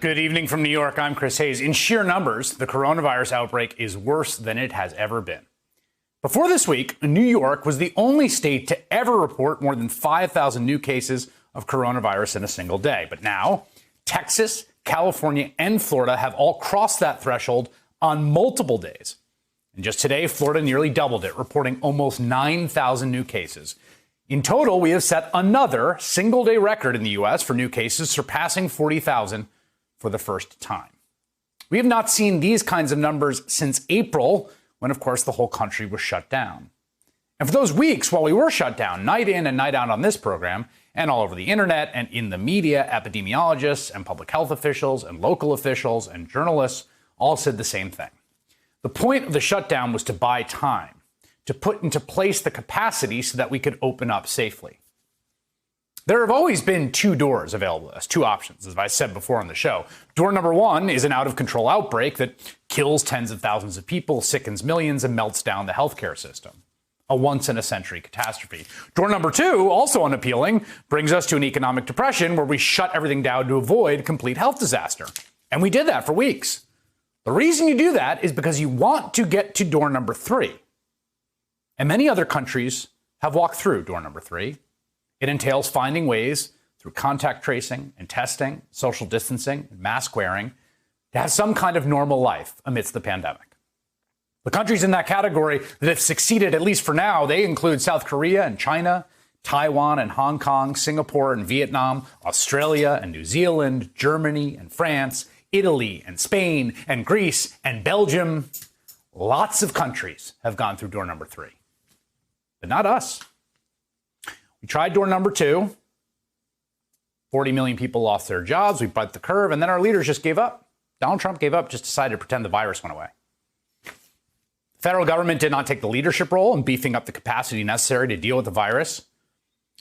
Good evening from New York. I'm Chris Hayes. In sheer numbers, the coronavirus outbreak is worse than it has ever been. Before this week, New York was the only state to ever report more than 5,000 new cases of coronavirus in a single day. But now, Texas, California, and Florida have all crossed that threshold on multiple days. And just today, Florida nearly doubled it, reporting almost 9,000 new cases. In total, we have set another single-day record in the U.S. for new cases, surpassing 40,000 for the first time. We have not seen these kinds of numbers since April, when, of course, the whole country was shut down. And for those weeks while we were shut down, night in and night out on this program, and all over the internet and in the media, epidemiologists and public health officials and local officials and journalists all said the same thing. The point of the shutdown was to buy time, to put into place the capacity so that we could open up safely. There have always been two doors available to us, two options, as I said before on the show. Door number one is an out-of-control outbreak that kills tens of thousands of people, sickens millions, and melts down the healthcare system. A once-in-a-century catastrophe. Door number two, also unappealing, brings us to an economic depression where we shut everything down to avoid complete health disaster. And we did that for weeks. The reason you do that is because you want to get to door number three. And many other countries have walked through door number three. It entails finding ways through contact tracing and testing, social distancing, and mask wearing to have some kind of normal life amidst the pandemic. The countries in that category that have succeeded, at least for now, they include South Korea and China, Taiwan and Hong Kong, Singapore and Vietnam, Australia and New Zealand, Germany and France, Italy and Spain and Greece and Belgium. Lots of countries have gone through door number three, but not us. We tried door number two. 40 million people lost their jobs. We bumped the curve, and then our leaders just gave up. Donald Trump gave up, just decided to pretend the virus went away. The federal government did not take the leadership role in beefing up the capacity necessary to deal with the virus.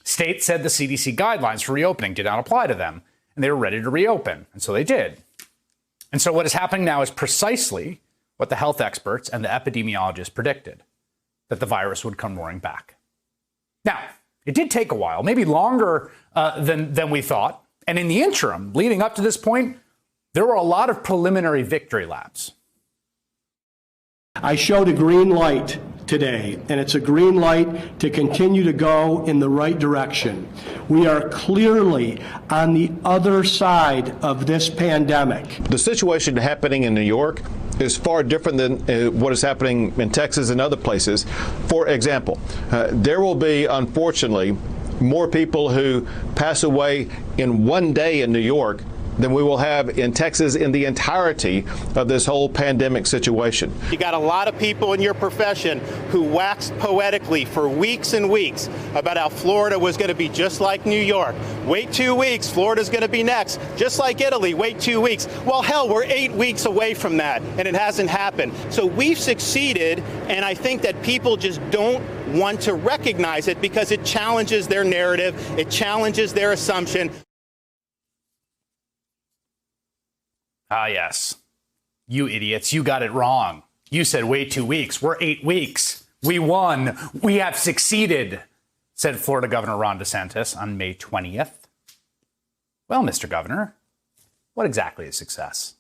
States said the CDC guidelines for reopening did not apply to them, and they were ready to reopen, and so they did. And so what is happening now is precisely what the health experts and the epidemiologists predicted, that the virus would come roaring back. Now, it did take a while, maybe longer than we thought. And in the interim, leading up to this point, there were a lot of preliminary victory laps. I showed a green light today, and it's a green light to continue to go in the right direction. We are clearly on the other side of this pandemic. The situation happening in New York is far different than what is happening in Texas and other places. For example, there will be, unfortunately, more people who pass away in one day in New York than we will have in Texas in the entirety of this whole pandemic situation. You got a lot of people in your profession who waxed poetically for weeks and weeks about how Florida was going to be just like New York. Wait 2 weeks, Florida's going to be next. Just like Italy, wait 2 weeks. Well, hell, we're 8 weeks away from that, and it hasn't happened. So we've succeeded, and I think that people just don't want to recognize it because it challenges their narrative, it challenges their assumption. Ah, yes. You idiots, you got it wrong. You said wait 2 weeks. We're 8 weeks. We won. We have succeeded, said Florida Governor Ron DeSantis on May 20th. Well, Mr. Governor, what exactly is success?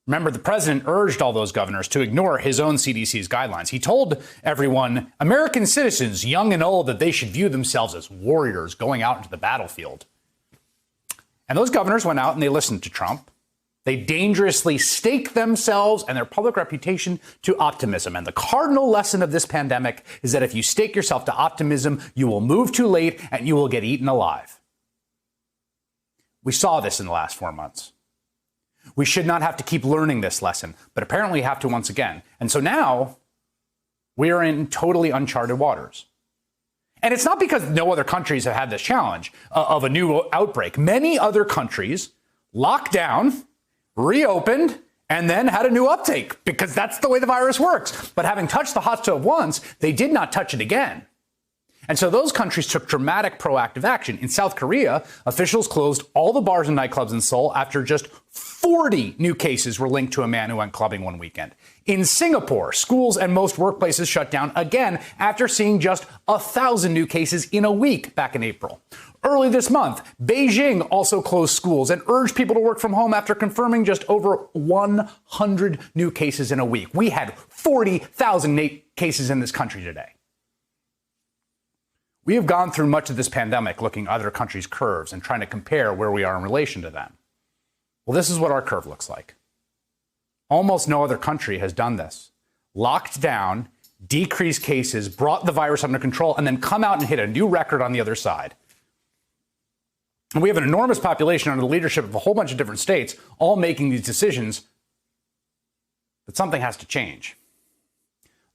Remember, the president urged all those governors to ignore his own CDC's guidelines. He told everyone, American citizens, young and old, that they should view themselves as warriors going out into the battlefield. And those governors went out and they listened to Trump. They dangerously stake themselves and their public reputation to optimism. And the cardinal lesson of this pandemic is that if you stake yourself to optimism, you will move too late and you will get eaten alive. We saw this in the last 4 months. We should not have to keep learning this lesson, but apparently have to once again. And so now we are in totally uncharted waters. And it's not because no other countries have had this challenge of a new outbreak. Many other countries locked down, reopened, and then had a new uptake because that's the way the virus works. But having touched the hot stove once, they did not touch it again. And so those countries took dramatic proactive action. In South Korea, officials closed all the bars and nightclubs in Seoul after just 40 new cases were linked to a man who went clubbing one weekend. In Singapore, schools and most workplaces shut down again after seeing just 1,000 new cases in a week back in April. Early this month, Beijing also closed schools and urged people to work from home after confirming just over 100 new cases in a week. We had 40,000 cases in this country today. We have gone through much of this pandemic looking at other countries' curves and trying to compare where we are in relation to them. Well, this is what our curve looks like. Almost no other country has done this. Locked down, decreased cases, brought the virus under control, and then come out and hit a new record on the other side. And we have an enormous population under the leadership of a whole bunch of different states, all making these decisions. But something has to change.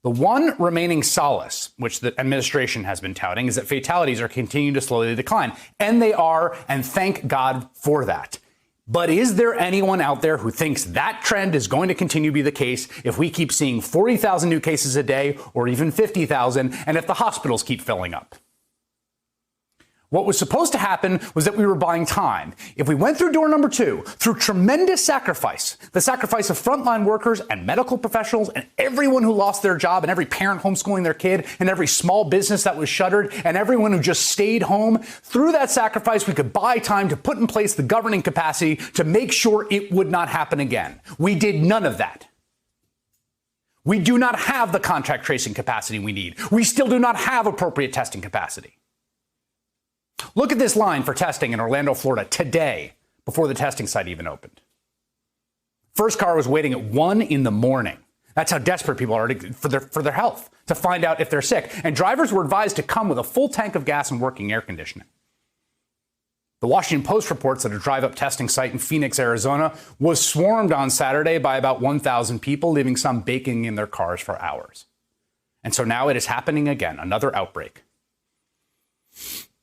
The one remaining solace, which the administration has been touting, is that fatalities are continuing to slowly decline. And they are, and thank God for that. But is there anyone out there who thinks that trend is going to continue to be the case if we keep seeing 40,000 new cases a day or even 50,000, and if the hospitals keep filling up? What was supposed to happen was that we were buying time. If we went through door number 2, through tremendous sacrifice, the sacrifice of frontline workers and medical professionals and everyone who lost their job and every parent homeschooling their kid and every small business that was shuttered and everyone who just stayed home, through that sacrifice, we could buy time to put in place the governing capacity to make sure it would not happen again. We did none of that. We do not have the contact tracing capacity we need. We still do not have appropriate testing capacity. Look at this line for testing in Orlando, Florida today, before the testing site even opened. First car was waiting at 1 a.m. That's how desperate people are for their health, to find out if they're sick. And drivers were advised to come with a full tank of gas and working air conditioning. The Washington Post reports that a drive-up testing site in Phoenix, Arizona, was swarmed on Saturday by about 1,000 people, leaving some baking in their cars for hours. And so now it is happening again, another outbreak.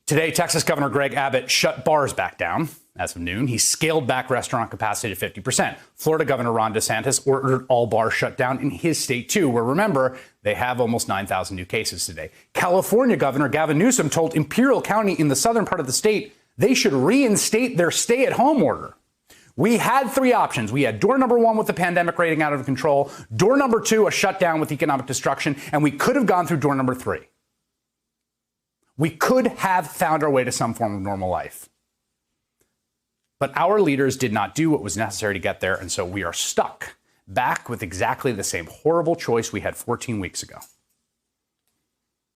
Today, Texas Governor Greg Abbott shut bars back down as of noon. He scaled back restaurant capacity to 50%. Florida Governor Ron DeSantis ordered all bars shut down in his state, too, where, remember, they have almost 9,000 new cases today. California Governor Gavin Newsom told Imperial County in the southern part of the state they should reinstate their stay-at-home order. We had 3 options. We had door number 1 with the pandemic rating out of control, door number 2, a shutdown with economic destruction, and we could have gone through door number 3. We could have found our way to some form of normal life. But our leaders did not do what was necessary to get there, and so we are stuck back with exactly the same horrible choice we had 14 weeks ago.